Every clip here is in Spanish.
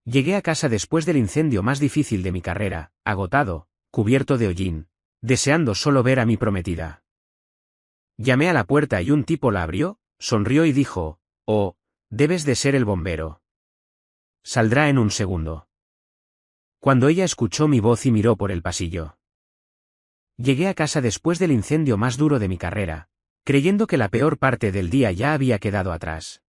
Llegué a casa después del incendio más difícil de mi carrera, agotado, cubierto de hollín, deseando solo ver a mi prometida. Llamé a la puerta y un tipo la abrió, sonrió y dijo: «Oh, debes de ser el bombero. Saldrá en un segundo». Cuando ella escuchó mi voz y miró por el pasillo. Llegué a casa después del incendio más duro de mi carrera, creyendo que la peor parte del día ya había quedado atrás.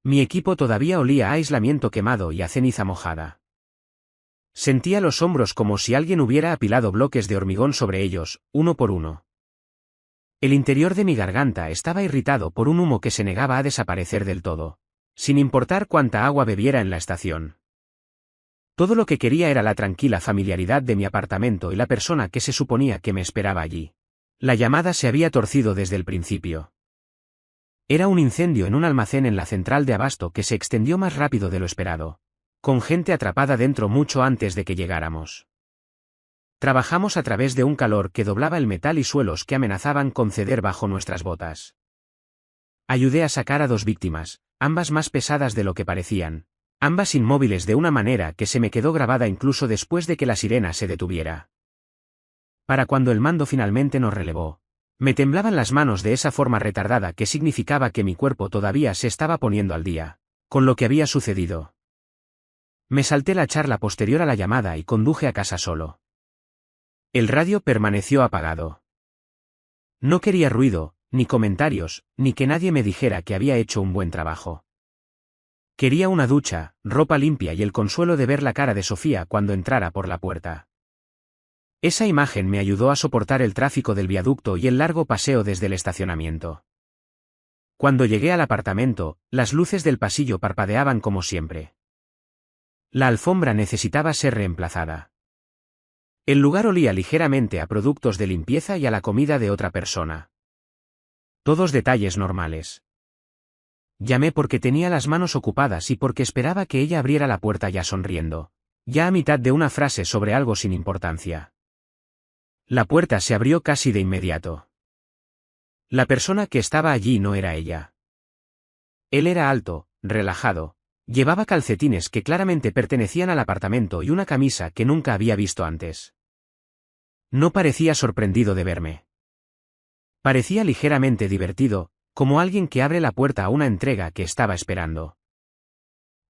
Mi equipo todavía olía a aislamiento quemado y a ceniza mojada. Sentía los hombros como si alguien hubiera apilado bloques de hormigón sobre ellos, uno por uno. El interior de mi garganta estaba irritado por un humo que se negaba a desaparecer del todo, sin importar cuánta agua bebiera en la estación. Todo lo que quería era la tranquila familiaridad de mi apartamento y la persona que se suponía que me esperaba allí. La llamada se había torcido desde el principio. Era un incendio en un almacén en la central de abasto que se extendió más rápido de lo esperado, con gente atrapada dentro mucho antes de que llegáramos. Trabajamos a través de un calor que doblaba el metal y suelos que amenazaban con ceder bajo nuestras botas. Ayudé a sacar a 2 víctimas, ambas más pesadas de lo que parecían, ambas inmóviles de una manera que se me quedó grabada incluso después de que la sirena se detuviera. Para cuando el mando finalmente nos relevó, me temblaban las manos de esa forma retardada que significaba que mi cuerpo todavía se estaba poniendo al día con lo que había sucedido. Me salté la charla posterior a la llamada y conduje a casa solo. El radio permaneció apagado. No quería ruido, ni comentarios, ni que nadie me dijera que había hecho un buen trabajo. Quería una ducha, ropa limpia y el consuelo de ver la cara de Sofía cuando entrara por la puerta. Esa imagen me ayudó a soportar el tráfico del viaducto y el largo paseo desde el estacionamiento. Cuando llegué al apartamento, las luces del pasillo parpadeaban como siempre. La alfombra necesitaba ser reemplazada. El lugar olía ligeramente a productos de limpieza y a la comida de otra persona. Todos detalles normales. Llamé porque tenía las manos ocupadas y porque esperaba que ella abriera la puerta ya sonriendo, ya a mitad de una frase sobre algo sin importancia. La puerta se abrió casi de inmediato. La persona que estaba allí no era ella. Él era alto, relajado, llevaba calcetines que claramente pertenecían al apartamento y una camisa que nunca había visto antes. No parecía sorprendido de verme. Parecía ligeramente divertido, como alguien que abre la puerta a una entrega que estaba esperando.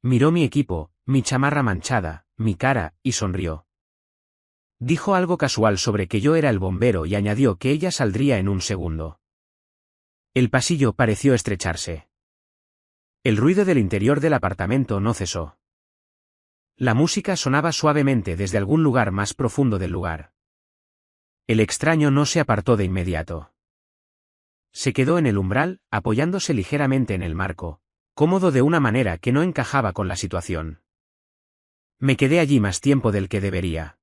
Miró mi equipo, mi chamarra manchada, mi cara, y sonrió. Dijo algo casual sobre que yo era el bombero y añadió que ella saldría en un segundo. El pasillo pareció estrecharse. El ruido del interior del apartamento no cesó. La música sonaba suavemente desde algún lugar más profundo del lugar. El extraño no se apartó de inmediato. Se quedó en el umbral, apoyándose ligeramente en el marco, cómodo de una manera que no encajaba con la situación. Me quedé allí más tiempo del que debería.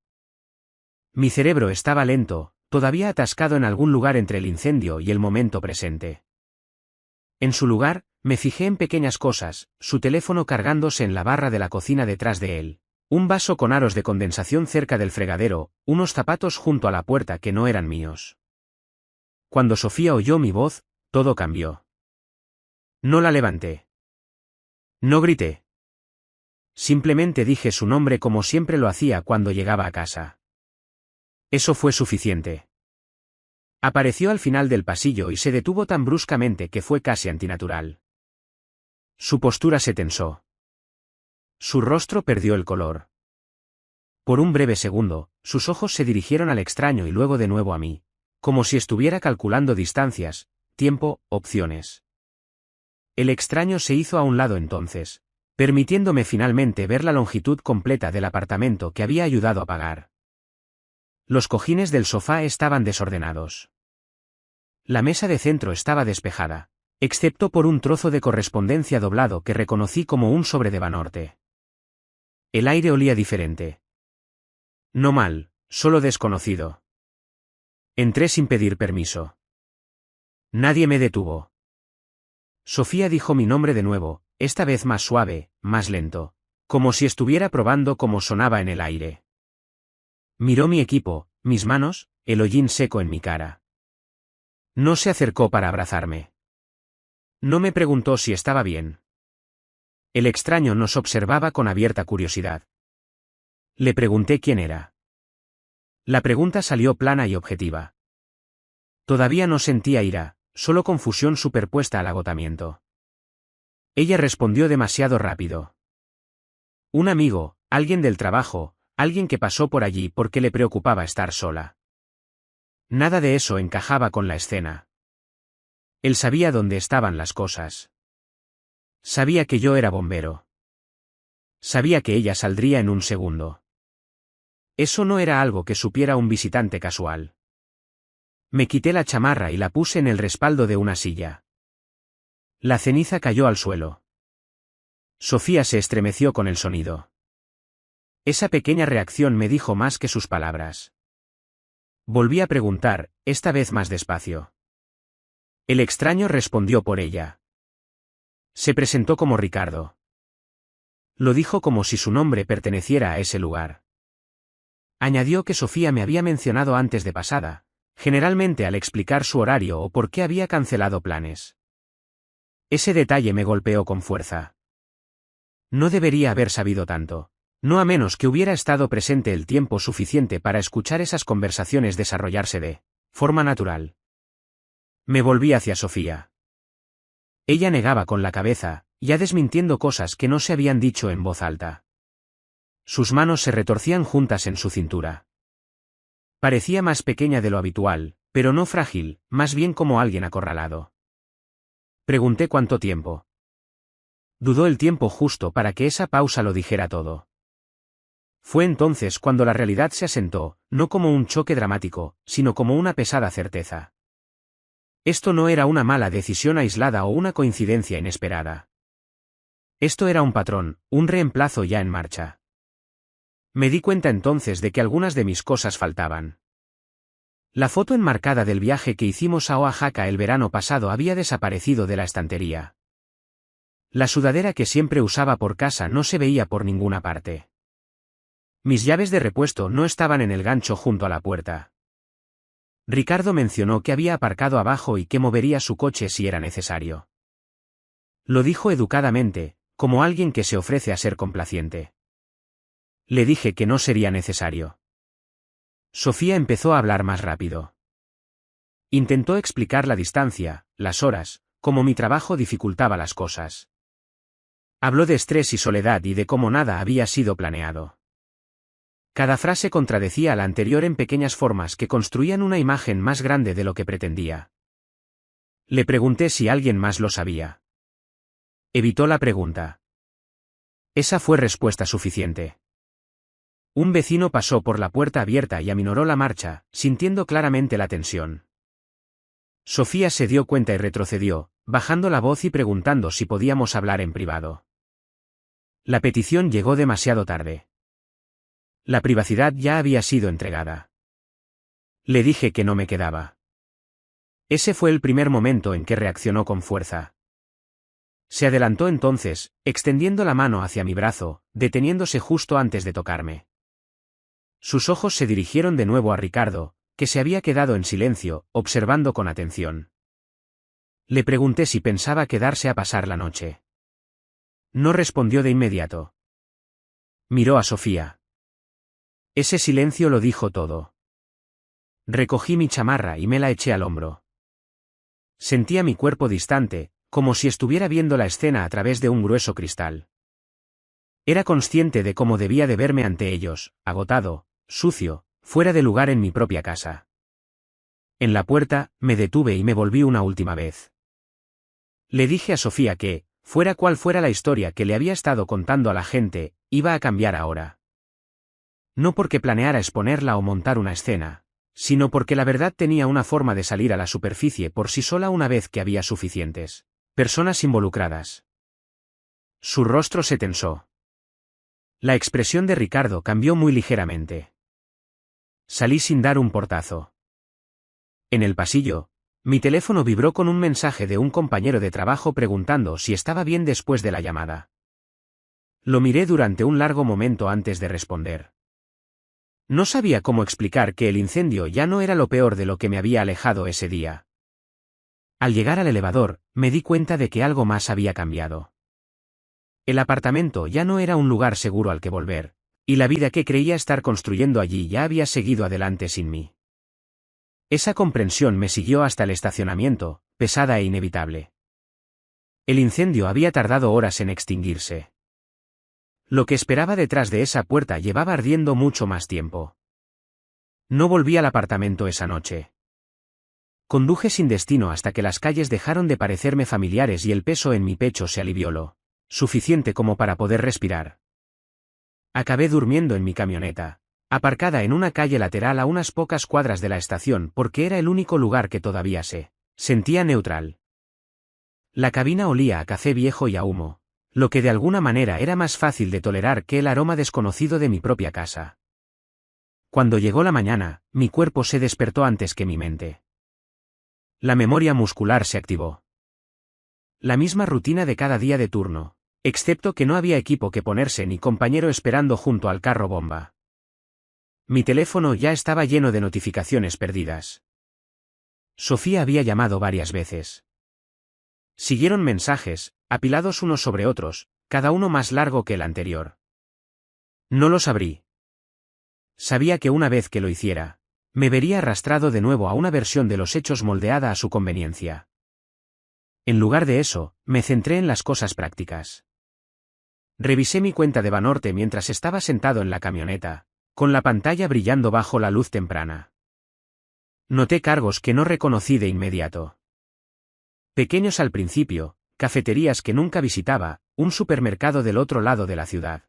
Mi cerebro estaba lento, todavía atascado en algún lugar entre el incendio y el momento presente. En su lugar, me fijé en pequeñas cosas, su teléfono cargándose en la barra de la cocina detrás de él, un vaso con aros de condensación cerca del fregadero, unos zapatos junto a la puerta que no eran míos. Cuando Sofía oyó mi voz, todo cambió. No la levanté. No grité. Simplemente dije su nombre como siempre lo hacía cuando llegaba a casa. Eso fue suficiente. Apareció al final del pasillo y se detuvo tan bruscamente que fue casi antinatural. Su postura se tensó. Su rostro perdió el color. Por un breve segundo, sus ojos se dirigieron al extraño y luego de nuevo a mí, como si estuviera calculando distancias, tiempo, opciones. El extraño se hizo a un lado entonces, permitiéndome finalmente ver la longitud completa del apartamento que había ayudado a pagar. Los cojines del sofá estaban desordenados. La mesa de centro estaba despejada, excepto por un trozo de correspondencia doblado que reconocí como un sobre de Banorte. El aire olía diferente. No mal, solo desconocido. Entré sin pedir permiso. Nadie me detuvo. Sofía dijo mi nombre de nuevo, esta vez más suave, más lento, como si estuviera probando cómo sonaba en el aire. Miró mi equipo, mis manos, el hollín seco en mi cara. No se acercó para abrazarme. No me preguntó si estaba bien. El extraño nos observaba con abierta curiosidad. Le pregunté quién era. La pregunta salió plana y objetiva. Todavía no sentía ira, solo confusión superpuesta al agotamiento. Ella respondió demasiado rápido. Un amigo, alguien del trabajo, alguien que pasó por allí porque le preocupaba estar sola. Nada de eso encajaba con la escena. Él sabía dónde estaban las cosas. Sabía que yo era bombero. Sabía que ella saldría en un segundo. Eso no era algo que supiera un visitante casual. Me quité la chamarra y la puse en el respaldo de una silla. La ceniza cayó al suelo. Sofía se estremeció con el sonido. Esa pequeña reacción me dijo más que sus palabras. Volví a preguntar, esta vez más despacio. El extraño respondió por ella. Se presentó como Ricardo. Lo dijo como si su nombre perteneciera a ese lugar. Añadió que Sofía me había mencionado antes de pasada, generalmente al explicar su horario o por qué había cancelado planes. Ese detalle me golpeó con fuerza. No debería haber sabido tanto, no a menos que hubiera estado presente el tiempo suficiente para escuchar esas conversaciones desarrollarse de forma natural. Me volví hacia Sofía. Ella negaba con la cabeza, ya desmintiendo cosas que no se habían dicho en voz alta. Sus manos se retorcían juntas en su cintura. Parecía más pequeña de lo habitual, pero no frágil, más bien como alguien acorralado. Pregunté cuánto tiempo. Dudó el tiempo justo para que esa pausa lo dijera todo. Fue entonces cuando la realidad se asentó, no como un choque dramático, sino como una pesada certeza. Esto no era una mala decisión aislada o una coincidencia inesperada. Esto era un patrón, un reemplazo ya en marcha. Me di cuenta entonces de que algunas de mis cosas faltaban. La foto enmarcada del viaje que hicimos a Oaxaca el verano pasado había desaparecido de la estantería. La sudadera que siempre usaba por casa no se veía por ninguna parte. Mis llaves de repuesto no estaban en el gancho junto a la puerta. Ricardo mencionó que había aparcado abajo y que movería su coche si era necesario. Lo dijo educadamente, como alguien que se ofrece a ser complaciente. Le dije que no sería necesario. Sofía empezó a hablar más rápido. Intentó explicar la distancia, las horas, cómo mi trabajo dificultaba las cosas. Habló de estrés y soledad y de cómo nada había sido planeado. Cada frase contradecía a la anterior en pequeñas formas que construían una imagen más grande de lo que pretendía. Le pregunté si alguien más lo sabía. Evitó la pregunta. Esa fue respuesta suficiente. Un vecino pasó por la puerta abierta y aminoró la marcha, sintiendo claramente la tensión. Sofía se dio cuenta y retrocedió, bajando la voz y preguntando si podíamos hablar en privado. La petición llegó demasiado tarde. La privacidad ya había sido entregada. Le dije que no me quedaba. Ese fue el primer momento en que reaccionó con fuerza. Se adelantó entonces, extendiendo la mano hacia mi brazo, deteniéndose justo antes de tocarme. Sus ojos se dirigieron de nuevo a Ricardo, que se había quedado en silencio, observando con atención. Le pregunté si pensaba quedarse a pasar la noche. No respondió de inmediato. Miró a Sofía. Ese silencio lo dijo todo. Recogí mi chamarra y me la eché al hombro. Sentía mi cuerpo distante, como si estuviera viendo la escena a través de un grueso cristal. Era consciente de cómo debía de verme ante ellos, agotado, sucio, fuera de lugar en mi propia casa. En la puerta, me detuve y me volví una última vez. Le dije a Sofía que, fuera cual fuera la historia que le había estado contando a la gente, iba a cambiar ahora. No porque planeara exponerla o montar una escena, sino porque la verdad tenía una forma de salir a la superficie por sí sola una vez que había suficientes personas involucradas. Su rostro se tensó. La expresión de Ricardo cambió muy ligeramente. Salí sin dar un portazo. En el pasillo, mi teléfono vibró con un mensaje de un compañero de trabajo preguntando si estaba bien después de la llamada. Lo miré durante un largo momento antes de responder. No sabía cómo explicar que el incendio ya no era lo peor de lo que me había alejado ese día. Al llegar al elevador, me di cuenta de que algo más había cambiado. El apartamento ya no era un lugar seguro al que volver, y la vida que creía estar construyendo allí ya había seguido adelante sin mí. Esa comprensión me siguió hasta el estacionamiento, pesada e inevitable. El incendio había tardado horas en extinguirse. Lo que esperaba detrás de esa puerta llevaba ardiendo mucho más tiempo. No volví al apartamento esa noche. Conduje sin destino hasta que las calles dejaron de parecerme familiares y el peso en mi pecho se alivió lo suficiente como para poder respirar. Acabé durmiendo en mi camioneta, aparcada en una calle lateral a unas pocas cuadras de la estación porque era el único lugar que todavía se sentía neutral. La cabina olía a café viejo y a humo, lo que de alguna manera era más fácil de tolerar que el aroma desconocido de mi propia casa. Cuando llegó la mañana, mi cuerpo se despertó antes que mi mente. La memoria muscular se activó. La misma rutina de cada día de turno, excepto que no había equipo que ponerse ni compañero esperando junto al carro bomba. Mi teléfono ya estaba lleno de notificaciones perdidas. Sofía había llamado varias veces. Siguieron mensajes, apilados unos sobre otros, cada uno más largo que el anterior. No los abrí. Sabía que una vez que lo hiciera, me vería arrastrado de nuevo a una versión de los hechos moldeada a su conveniencia. En lugar de eso, me centré en las cosas prácticas. Revisé mi cuenta de Banorte mientras estaba sentado en la camioneta, con la pantalla brillando bajo la luz temprana. Noté cargos que no reconocí de inmediato. Pequeños al principio, cafeterías que nunca visitaba, un supermercado del otro lado de la ciudad.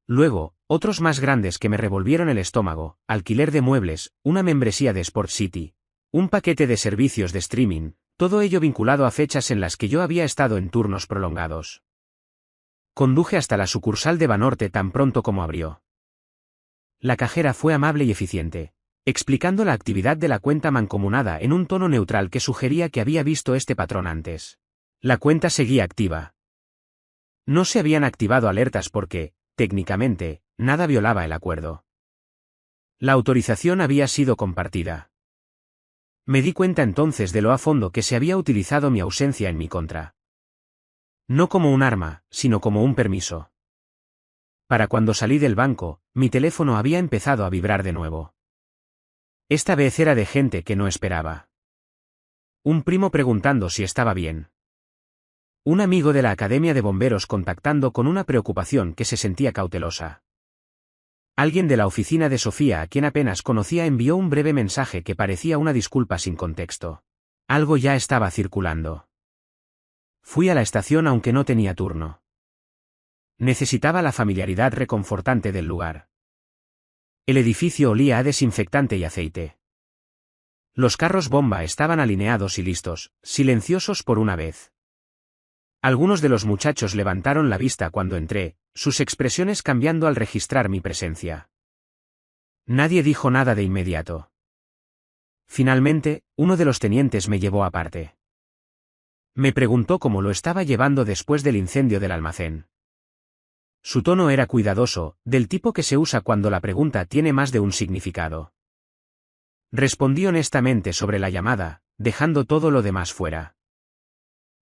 Luego, otros más grandes que me revolvieron el estómago, alquiler de muebles, una membresía de Sport City, un paquete de servicios de streaming, todo ello vinculado a fechas en las que yo había estado en turnos prolongados. Conduje hasta la sucursal de Banorte tan pronto como abrió. La cajera fue amable y eficiente, explicando la actividad de la cuenta mancomunada en un tono neutral que sugería que había visto este patrón antes. La cuenta seguía activa. No se habían activado alertas porque, técnicamente, nada violaba el acuerdo. La autorización había sido compartida. Me di cuenta entonces de lo a fondo que se había utilizado mi ausencia en mi contra. No como un arma, sino como un permiso. Para cuando salí del banco, mi teléfono había empezado a vibrar de nuevo. Esta vez era de gente que no esperaba. Un primo preguntando si estaba bien. Un amigo de la Academia de Bomberos contactando con una preocupación que se sentía cautelosa. Alguien de la oficina de Sofía a quien apenas conocía envió un breve mensaje que parecía una disculpa sin contexto. Algo ya estaba circulando. Fui a la estación aunque no tenía turno. Necesitaba la familiaridad reconfortante del lugar. El edificio olía a desinfectante y aceite. Los carros bomba estaban alineados y listos, silenciosos por una vez. Algunos de los muchachos levantaron la vista cuando entré, sus expresiones cambiando al registrar mi presencia. Nadie dijo nada de inmediato. Finalmente, uno de los tenientes me llevó aparte. Me preguntó cómo lo estaba llevando después del incendio del almacén. Su tono era cuidadoso, del tipo que se usa cuando la pregunta tiene más de un significado. Respondí honestamente sobre la llamada, dejando todo lo demás fuera.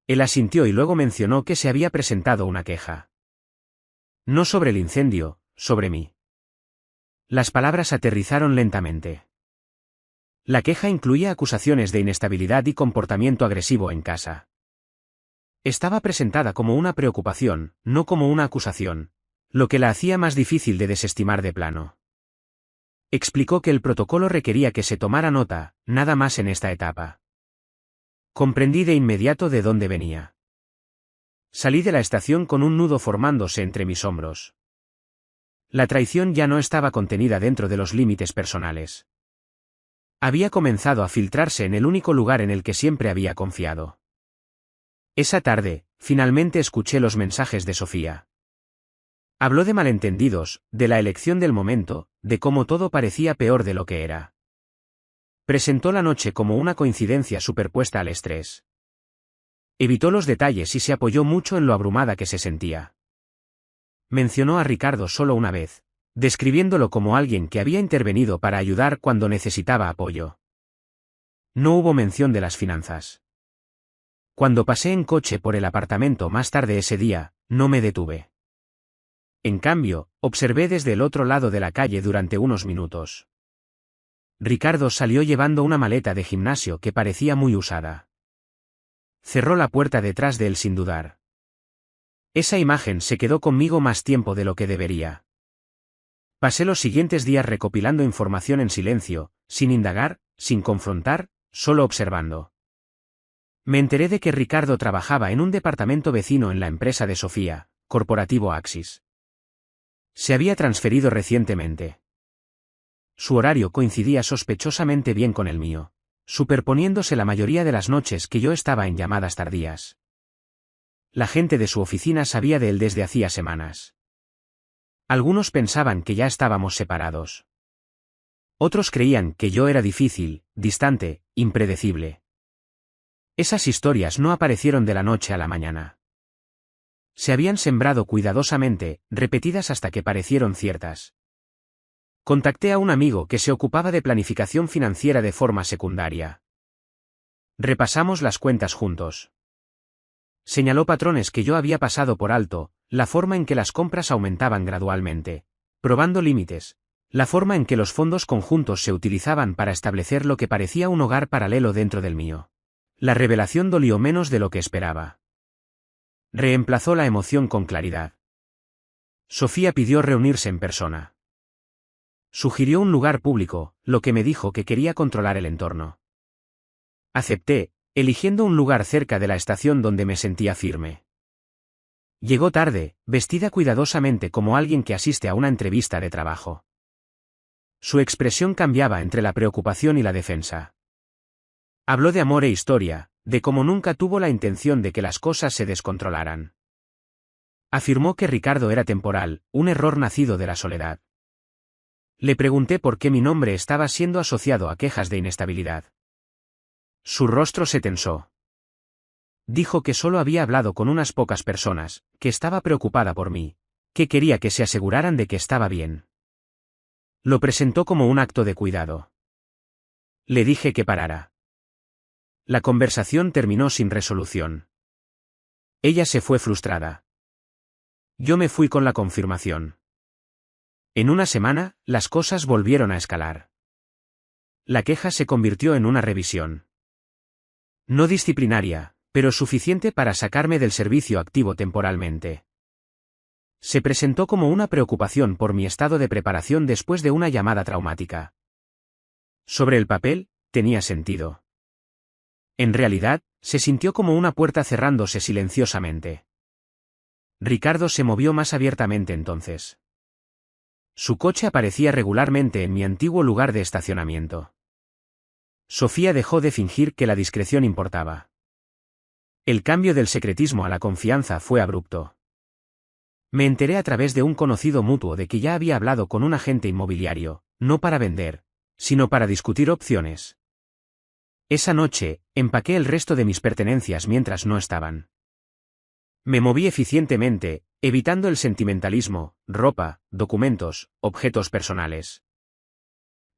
Él asintió y luego mencionó que se había presentado una queja. No sobre el incendio, sobre mí. Las palabras aterrizaron lentamente. La queja incluía acusaciones de inestabilidad y comportamiento agresivo en casa. Estaba presentada como una preocupación, no como una acusación, lo que la hacía más difícil de desestimar de plano. Explicó que el protocolo requería que se tomara nota, nada más en esta etapa. Comprendí de inmediato de dónde venía. Salí de la estación con un nudo formándose entre mis hombros. La traición ya no estaba contenida dentro de los límites personales. Había comenzado a filtrarse en el único lugar en el que siempre había confiado. Esa tarde, finalmente escuché los mensajes de Sofía. Habló de malentendidos, de la elección del momento, de cómo todo parecía peor de lo que era. Presentó la noche como una coincidencia superpuesta al estrés. Evitó los detalles y se apoyó mucho en lo abrumada que se sentía. Mencionó a Ricardo solo una vez, describiéndolo como alguien que había intervenido para ayudar cuando necesitaba apoyo. No hubo mención de las finanzas. Cuando pasé en coche por el apartamento más tarde ese día, No me detuve. En cambio, observé desde el otro lado de la calle durante unos minutos. Ricardo salió llevando una maleta de gimnasio que parecía muy usada. Cerró la puerta detrás de él sin dudar. Esa imagen se quedó conmigo más tiempo de lo que debería. Pasé los siguientes días recopilando información en silencio, sin indagar, sin confrontar, solo observando. Me enteré de que Ricardo trabajaba en un departamento vecino en la empresa de Sofía, Corporativo Axis. Se había transferido recientemente. Su horario coincidía sospechosamente bien con el mío, superponiéndose la mayoría de las noches que yo estaba en llamadas tardías. La gente de su oficina sabía de él desde hacía semanas. Algunos pensaban que ya estábamos separados. Otros creían que yo era difícil, distante, impredecible. Esas historias no aparecieron de la noche a la mañana. Se habían sembrado cuidadosamente, repetidas hasta que parecieron ciertas. Contacté a un amigo que se ocupaba de planificación financiera de forma secundaria. Repasamos las cuentas juntos. Señaló patrones que yo había pasado por alto, la forma en que las compras aumentaban gradualmente, probando límites, la forma en que los fondos conjuntos se utilizaban para establecer lo que parecía un hogar paralelo dentro del mío. La revelación dolió menos de lo que esperaba. Reemplazó la emoción con claridad. Sofía pidió reunirse en persona. Sugirió un lugar público, lo que me dijo que quería controlar el entorno. Acepté, eligiendo un lugar cerca de la estación donde me sentía firme. Llegó tarde, vestida cuidadosamente como alguien que asiste a una entrevista de trabajo. Su expresión cambiaba entre la preocupación y la defensa. Habló de amor e historia, de cómo nunca tuvo la intención de que las cosas se descontrolaran. Afirmó que Ricardo era temporal, un error nacido de la soledad. Le pregunté por qué mi nombre estaba siendo asociado a quejas de inestabilidad. Su rostro se tensó. Dijo que solo había hablado con unas pocas personas, que estaba preocupada por mí, que quería que se aseguraran de que estaba bien. Lo presentó como un acto de cuidado. Le dije que parara. La conversación terminó sin resolución. Ella se fue frustrada. Yo me fui con la confirmación. En una semana, las cosas volvieron a escalar. La queja se convirtió en una revisión. No disciplinaria, pero suficiente para sacarme del servicio activo temporalmente. Se presentó como una preocupación por mi estado de preparación después de una llamada traumática. Sobre el papel, tenía sentido. En realidad, se sintió como una puerta cerrándose silenciosamente. Ricardo se movió más abiertamente entonces. Su coche aparecía regularmente en mi antiguo lugar de estacionamiento. Sofía dejó de fingir que la discreción importaba. El cambio del secretismo a la confianza fue abrupto. Me enteré a través de un conocido mutuo de que ya había hablado con un agente inmobiliario, no para vender, sino para discutir opciones. Esa noche, empaqué el resto de mis pertenencias mientras no estaban. Me moví eficientemente, evitando el sentimentalismo, ropa, documentos, objetos personales.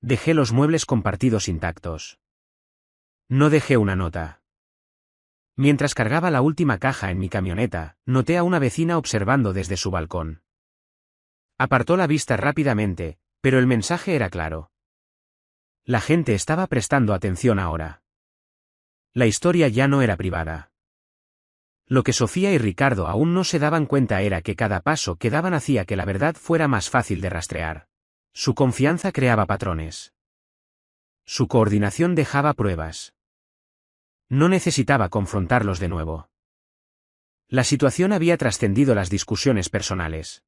Dejé los muebles compartidos intactos. No dejé una nota. Mientras cargaba la última caja en mi camioneta, noté a una vecina observando desde su balcón. Apartó la vista rápidamente, pero el mensaje era claro. La gente estaba prestando atención ahora. La historia ya no era privada. Lo que Sofía y Ricardo aún no se daban cuenta era que cada paso que daban hacía que la verdad fuera más fácil de rastrear. Su confianza creaba patrones. Su coordinación dejaba pruebas. No necesitaba confrontarlos de nuevo. La situación había trascendido las discusiones personales.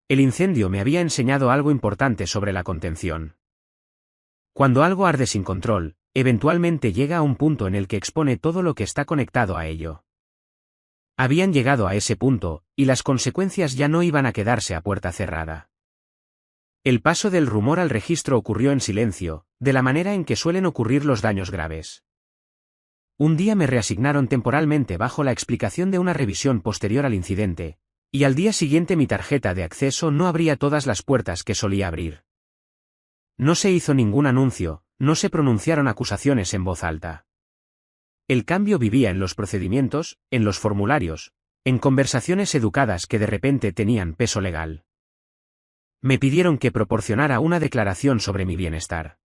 El incendio me había enseñado algo importante sobre la contención. Cuando algo arde sin control, eventualmente llega a un punto en el que expone todo lo que está conectado a ello. Habían llegado a ese punto, y las consecuencias ya no iban a quedarse a puerta cerrada. El paso del rumor al registro ocurrió en silencio, de la manera en que suelen ocurrir los daños graves. Un día me reasignaron temporalmente bajo la explicación de una revisión posterior al incidente, y al día siguiente mi tarjeta de acceso no abría todas las puertas que solía abrir. No se hizo ningún anuncio, no se pronunciaron acusaciones en voz alta. El cambio vivía en los procedimientos, en los formularios, En conversaciones educadas que de repente tenían peso legal. Me pidieron que proporcionara una declaración sobre mi bienestar.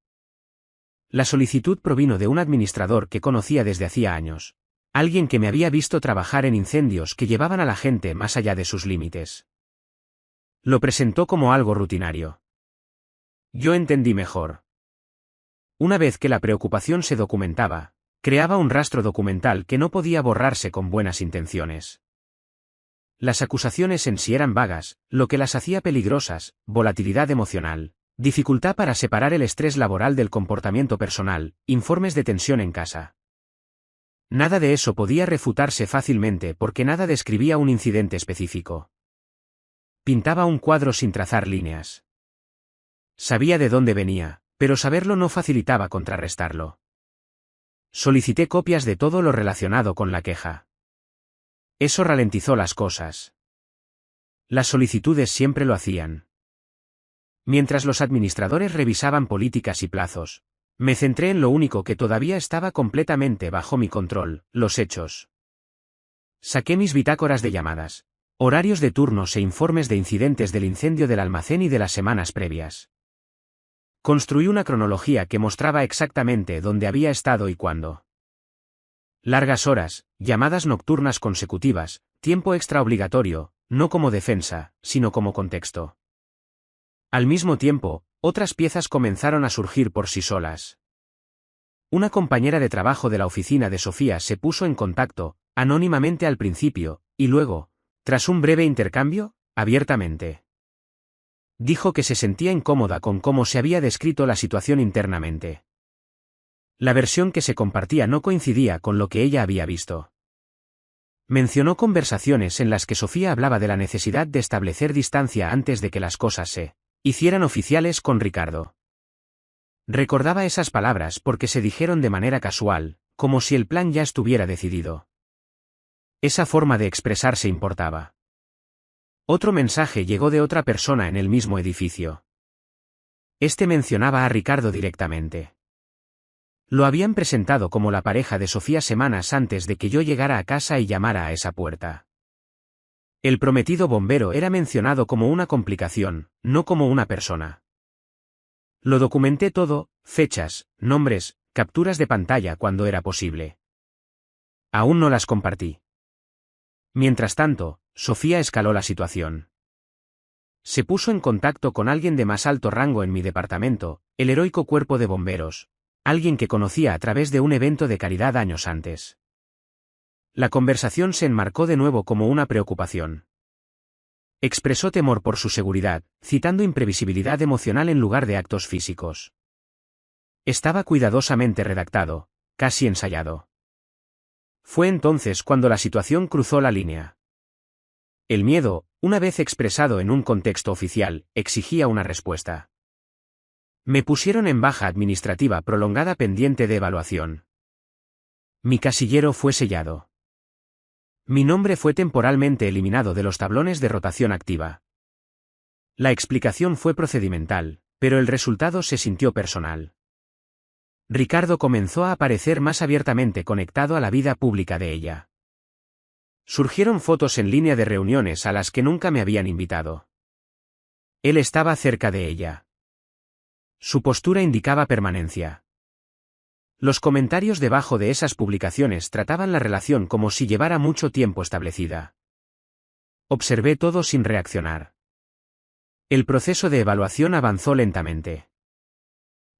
La solicitud provino de un administrador que conocía desde hacía años. Alguien que me había visto trabajar en incendios que llevaban a la gente más allá de sus límites. Lo presentó como algo rutinario. Yo entendí mejor. Una vez que la preocupación se documentaba, creaba un rastro documental que no podía borrarse con buenas intenciones. Las acusaciones en sí eran vagas, lo que las hacía peligrosas: volatilidad emocional, dificultad para separar el estrés laboral del comportamiento personal, informes de tensión en casa. Nada de eso podía refutarse fácilmente porque nada describía un incidente específico. Pintaba un cuadro sin trazar líneas. Sabía de dónde venía, pero saberlo no facilitaba contrarrestarlo. Solicité copias de todo lo relacionado con la queja. Eso ralentizó las cosas. Las solicitudes siempre lo hacían. Mientras los administradores revisaban políticas y plazos, me centré en lo único que todavía estaba completamente bajo mi control: los hechos. Saqué mis bitácoras de llamadas, horarios de turnos e informes de incidentes del incendio del almacén y de las semanas previas. Construí una cronología que mostraba exactamente dónde había estado y cuándo. Largas horas, llamadas nocturnas consecutivas, tiempo extra obligatorio, no como defensa, sino como contexto. Al mismo tiempo, otras piezas comenzaron a surgir por sí solas. Una compañera de trabajo de la oficina de Sofía se puso en contacto, anónimamente al principio, y luego, tras un breve intercambio, abiertamente. Dijo que se sentía incómoda con cómo se había descrito la situación internamente. La versión que se compartía no coincidía con lo que ella había visto. Mencionó conversaciones en las que Sofía hablaba de la necesidad de establecer distancia antes de que las cosas se hicieran oficiales con Ricardo. Recordaba esas palabras porque se dijeron de manera casual, como si el plan ya estuviera decidido. Esa forma de expresarse importaba. Otro mensaje llegó de otra persona en el mismo edificio. Este mencionaba a Ricardo directamente. Lo habían presentado como la pareja de Sofía semanas antes de que yo llegara a casa y llamara a esa puerta. El prometido bombero era mencionado como una complicación, no como una persona. Lo documenté todo: fechas, nombres, capturas de pantalla cuando era posible. Aún no las compartí. Mientras tanto, Sofía escaló la situación. Se puso en contacto con alguien de más alto rango en mi departamento, el heroico cuerpo de bomberos. Alguien que conocía a través de un evento de caridad años antes. La conversación se enmarcó de nuevo como una preocupación. Expresó temor por su seguridad, citando imprevisibilidad emocional en lugar de actos físicos. Estaba cuidadosamente redactado, casi ensayado. Fue entonces cuando la situación cruzó la línea. El miedo, una vez expresado en un contexto oficial, exigía una respuesta. Me pusieron en baja administrativa prolongada pendiente de evaluación. Mi casillero fue sellado. Mi nombre fue temporalmente eliminado de los tablones de rotación activa. La explicación fue procedimental, pero el resultado se sintió personal. Ricardo comenzó a aparecer más abiertamente conectado a la vida pública de ella. Surgieron fotos en línea de reuniones a las que nunca me habían invitado. Él estaba cerca de ella. Su postura indicaba permanencia. Los comentarios debajo de esas publicaciones trataban la relación como si llevara mucho tiempo establecida. Observé todo sin reaccionar. El proceso de evaluación avanzó lentamente.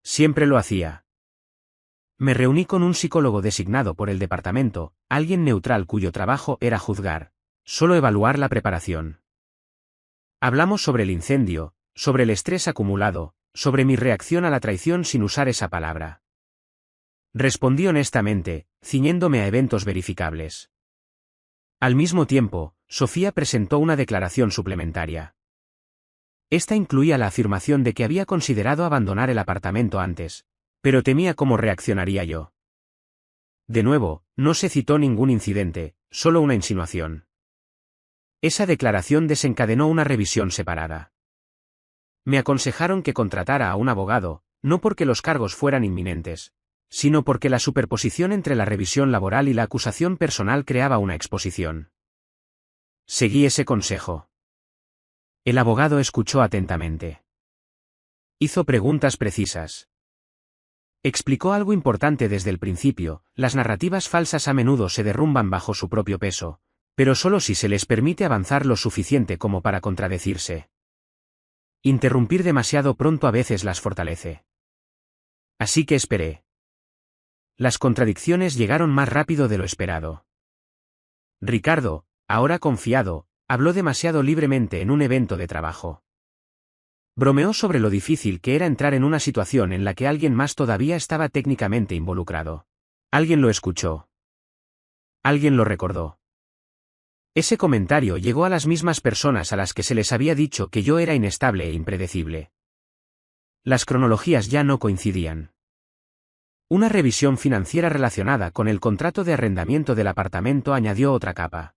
Siempre lo hacía. Me reuní con un psicólogo designado por el departamento, alguien neutral cuyo trabajo era juzgar, solo evaluar la preparación. Hablamos sobre el incendio, sobre el estrés acumulado, sobre mi reacción a la traición sin usar esa palabra. Respondí honestamente, ciñéndome a eventos verificables. Al mismo tiempo, Sofía presentó una declaración suplementaria. Esta incluía la afirmación de que había considerado abandonar el apartamento antes, pero temía cómo reaccionaría yo. De nuevo, no se citó ningún incidente, solo una insinuación. Esa declaración desencadenó una revisión separada. Me aconsejaron que contratara a un abogado, no porque los cargos fueran inminentes, sino porque la superposición entre la revisión laboral y la acusación personal creaba una exposición. Seguí ese consejo. El abogado escuchó atentamente. Hizo preguntas precisas. Explicó algo importante desde el principio: las narrativas falsas a menudo se derrumban bajo su propio peso, pero solo si se les permite avanzar lo suficiente como para contradecirse. Interrumpir demasiado pronto a veces las fortalece. Así que esperé. Las contradicciones llegaron más rápido de lo esperado. Ricardo, ahora confiado, habló demasiado libremente en un evento de trabajo. Bromeó sobre lo difícil que era entrar en una situación en la que alguien más todavía estaba técnicamente involucrado. Alguien lo escuchó. Alguien lo recordó. Ese comentario llegó a las mismas personas a las que se les había dicho que yo era inestable e impredecible. Las cronologías ya no coincidían. Una revisión financiera relacionada con el contrato de arrendamiento del apartamento añadió otra capa.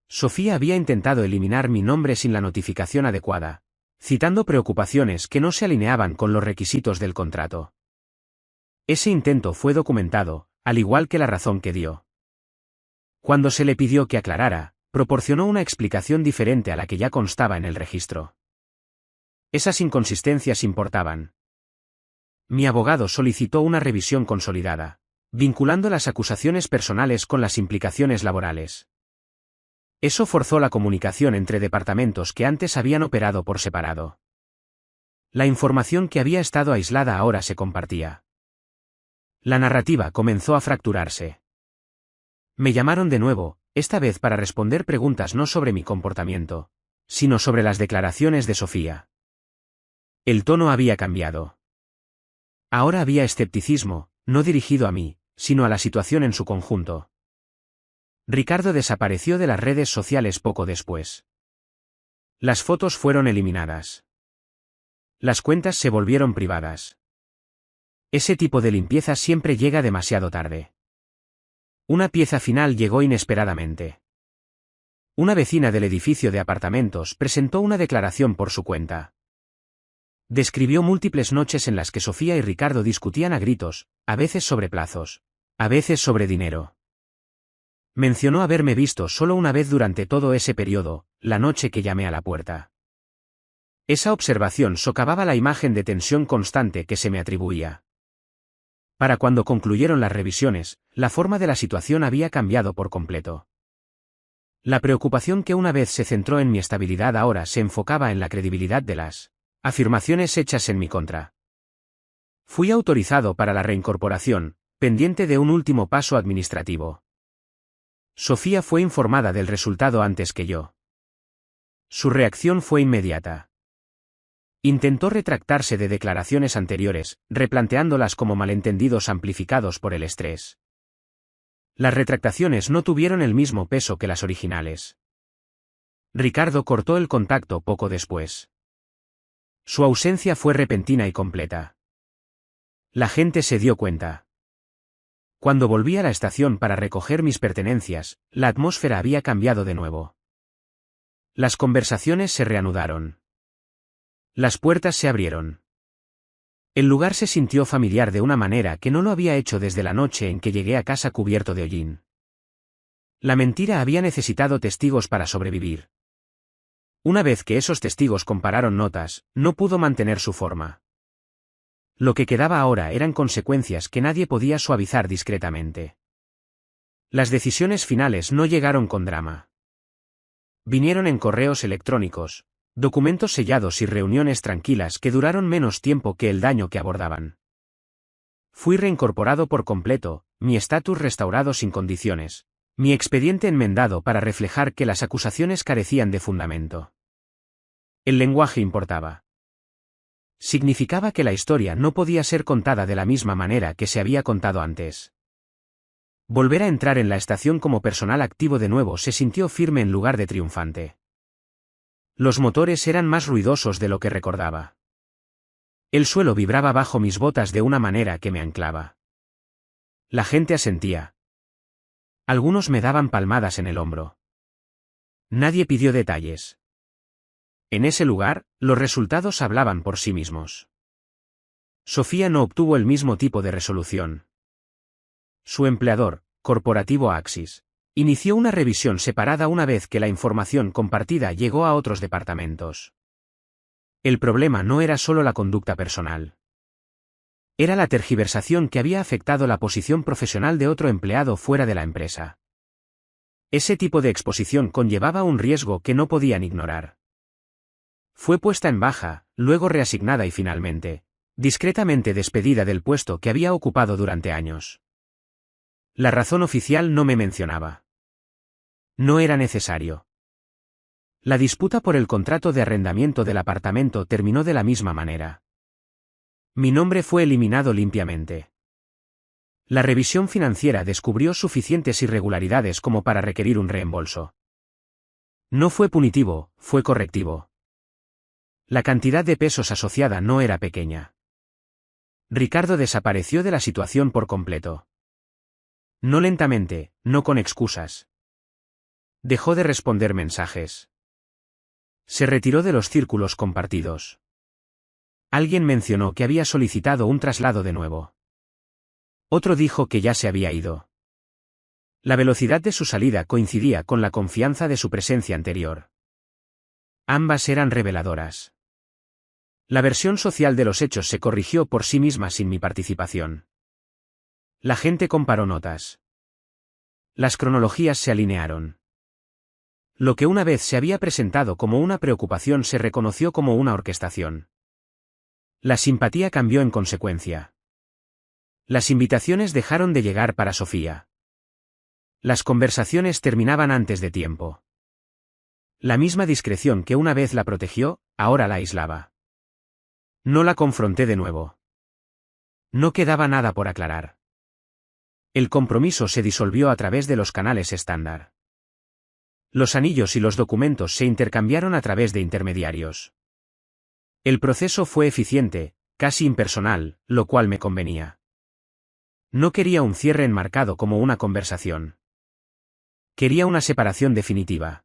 Sofía había intentado eliminar mi nombre sin la notificación adecuada, citando preocupaciones que no se alineaban con los requisitos del contrato. Ese intento fue documentado, al igual que la razón que dio. Cuando se le pidió que aclarara, proporcionó una explicación diferente a la que ya constaba en el registro. Esas inconsistencias importaban. Mi abogado solicitó una revisión consolidada, vinculando las acusaciones personales con las implicaciones laborales. Eso forzó la comunicación entre departamentos que antes habían operado por separado. La información que había estado aislada ahora se compartía. La narrativa comenzó a fracturarse. Me llamaron de nuevo, esta vez para responder preguntas no sobre mi comportamiento, sino sobre las declaraciones de Sofía. El tono había cambiado. Ahora había escepticismo, no dirigido a mí, sino a la situación en su conjunto. Ricardo desapareció de las redes sociales poco después. Las fotos fueron eliminadas. Las cuentas se volvieron privadas. Ese tipo de limpieza siempre llega demasiado tarde. Una pieza final llegó inesperadamente. Una vecina del edificio de apartamentos presentó una declaración por su cuenta. Describió múltiples noches en las que Sofía y Ricardo discutían a gritos, a veces sobre plazos, a veces sobre dinero. Mencionó haberme visto solo una vez durante todo ese periodo, la noche que llamé a la puerta. Esa observación socavaba la imagen de tensión constante que se me atribuía. Para cuando concluyeron las revisiones, la forma de la situación había cambiado por completo. La preocupación que una vez se centró en mi estabilidad ahora se enfocaba en la credibilidad de las afirmaciones hechas en mi contra. Fui autorizado para la reincorporación, pendiente de un último paso administrativo. Sofía fue informada del resultado antes que yo. Su reacción fue inmediata. Intentó retractarse de declaraciones anteriores, replanteándolas como malentendidos amplificados por el estrés. Las retractaciones no tuvieron el mismo peso que las originales. Ricardo cortó el contacto poco después. Su ausencia fue repentina y completa. La gente se dio cuenta. Cuando volví a la estación para recoger mis pertenencias, la atmósfera había cambiado de nuevo. Las conversaciones se reanudaron. Las puertas se abrieron. El lugar se sintió familiar de una manera que no lo había hecho desde la noche en que llegué a casa cubierto de hollín. La mentira había necesitado testigos para sobrevivir. Una vez que esos testigos compararon notas, no pudo mantener su forma. Lo que quedaba ahora eran consecuencias que nadie podía suavizar discretamente. Las decisiones finales no llegaron con drama. Vinieron en correos electrónicos, documentos sellados y reuniones tranquilas que duraron menos tiempo que el daño que abordaban. Fui reincorporado por completo, mi estatus restaurado sin condiciones, mi expediente enmendado para reflejar que las acusaciones carecían de fundamento. El lenguaje importaba. Significaba que la historia no podía ser contada de la misma manera que se había contado antes. Volver a entrar en la estación como personal activo de nuevo se sintió firme en lugar de triunfante. Los motores eran más ruidosos de lo que recordaba. El suelo vibraba bajo mis botas de una manera que me anclaba. La gente asentía. Algunos me daban palmadas en el hombro. Nadie pidió detalles. En ese lugar, los resultados hablaban por sí mismos. Sofía no obtuvo el mismo tipo de resolución. Su empleador, Corporativo Axis, Inició una revisión separada una vez que la información compartida llegó a otros departamentos. El problema no era solo la conducta personal. Era la tergiversación que había afectado la posición profesional de otro empleado fuera de la empresa. Ese tipo de exposición conllevaba un riesgo que no podían ignorar. Fue puesta en baja, luego reasignada y finalmente, discretamente despedida del puesto que había ocupado durante años. La razón oficial no me mencionaba. No era necesario. La disputa por el contrato de arrendamiento del apartamento terminó de la misma manera. Mi nombre fue eliminado limpiamente. La revisión financiera descubrió suficientes irregularidades como para requerir un reembolso. No fue punitivo, fue correctivo. La cantidad de pesos asociada no era pequeña. Ricardo desapareció de la situación por completo. No lentamente, no con excusas. Dejó de responder mensajes. Se retiró de los círculos compartidos. Alguien mencionó que había solicitado un traslado de nuevo. Otro dijo que ya se había ido. La velocidad de su salida coincidía con la confianza de su presencia anterior. Ambas eran reveladoras. La versión social de los hechos se corrigió por sí misma sin mi participación. La gente comparó notas. Las cronologías se alinearon. Lo que una vez se había presentado como una preocupación se reconoció como una orquestación. La simpatía cambió en consecuencia. Las invitaciones dejaron de llegar para Sofía. Las conversaciones terminaban antes de tiempo. La misma discreción que una vez la protegió, ahora la aislaba. No la confronté de nuevo. No quedaba nada por aclarar. El compromiso se disolvió a través de los canales estándar. Los anillos y los documentos se intercambiaron a través de intermediarios. El proceso fue eficiente, casi impersonal, lo cual me convenía. No quería un cierre enmarcado como una conversación. Quería una separación definitiva.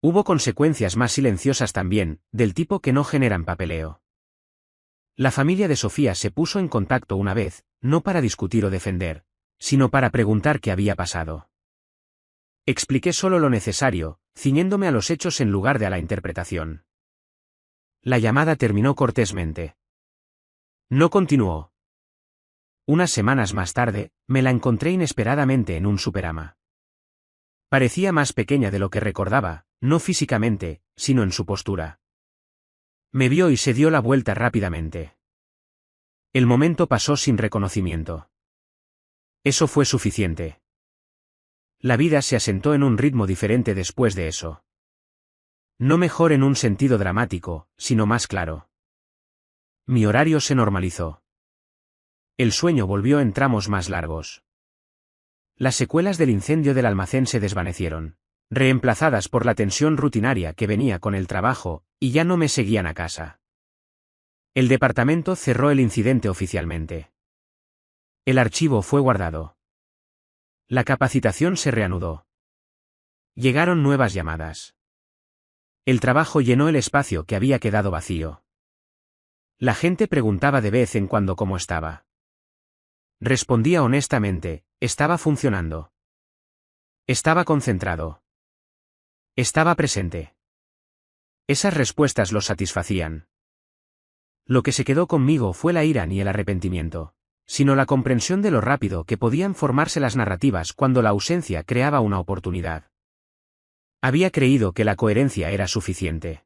Hubo consecuencias más silenciosas también, del tipo que no generan papeleo. La familia de Sofía se puso en contacto una vez, no para discutir o defender, sino para preguntar qué había pasado. Expliqué solo lo necesario, ciñéndome a los hechos en lugar de a la interpretación. La llamada terminó cortésmente. No continuó. Unas semanas más tarde, me la encontré inesperadamente en un Superama. Parecía más pequeña de lo que recordaba, no físicamente, sino en su postura. Me vio y se dio la vuelta rápidamente. El momento pasó sin reconocimiento. Eso fue suficiente. La vida se asentó en un ritmo diferente después de eso. No mejor en un sentido dramático, sino más claro. Mi horario se normalizó. El sueño volvió en tramos más largos. Las secuelas del incendio del almacén se desvanecieron, reemplazadas por la tensión rutinaria que venía con el trabajo, y ya no me seguían a casa. El departamento cerró el incidente oficialmente. El archivo fue guardado. La capacitación se reanudó. Llegaron nuevas llamadas. El trabajo llenó el espacio que había quedado vacío. La gente preguntaba de vez en cuando cómo estaba. Respondía honestamente, estaba funcionando. Estaba concentrado. Estaba presente. Esas respuestas los satisfacían. Lo que se quedó conmigo fue la ira ni el arrepentimiento, sino la comprensión de lo rápido que podían formarse las narrativas cuando la ausencia creaba una oportunidad. Había creído que la coherencia era suficiente.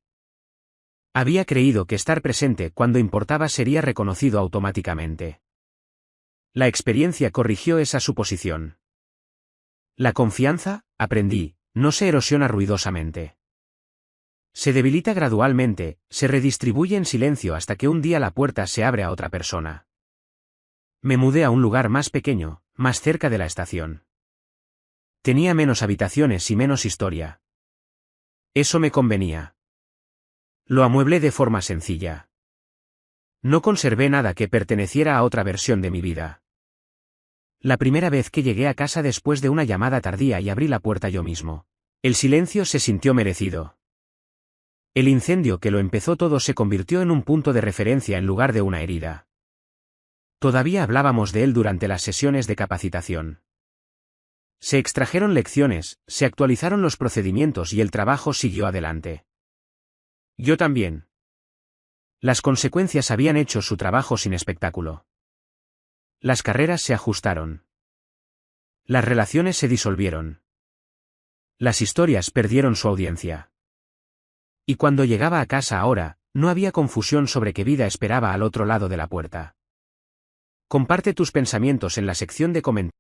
Había creído que estar presente cuando importaba sería reconocido automáticamente. La experiencia corrigió esa suposición. La confianza, aprendí, no se erosiona ruidosamente. Se debilita gradualmente, se redistribuye en silencio hasta que un día la puerta se abre a otra persona. Me mudé a un lugar más pequeño, más cerca de la estación. Tenía menos habitaciones y menos historia. Eso me convenía. Lo amueblé de forma sencilla. No conservé nada que perteneciera a otra versión de mi vida. La primera vez que llegué a casa después de una llamada tardía y abrí la puerta yo mismo, el silencio se sintió merecido. El incendio que lo empezó todo se convirtió en un punto de referencia en lugar de una herida. Todavía hablábamos de él durante las sesiones de capacitación. Se extrajeron lecciones, se actualizaron los procedimientos y el trabajo siguió adelante. Yo también. Las consecuencias habían hecho su trabajo sin espectáculo. Las carreras se ajustaron. Las relaciones se disolvieron. Las historias perdieron su audiencia. Y cuando llegaba a casa ahora, no había confusión sobre qué vida esperaba al otro lado de la puerta. Comparte tus pensamientos en la sección de comentarios.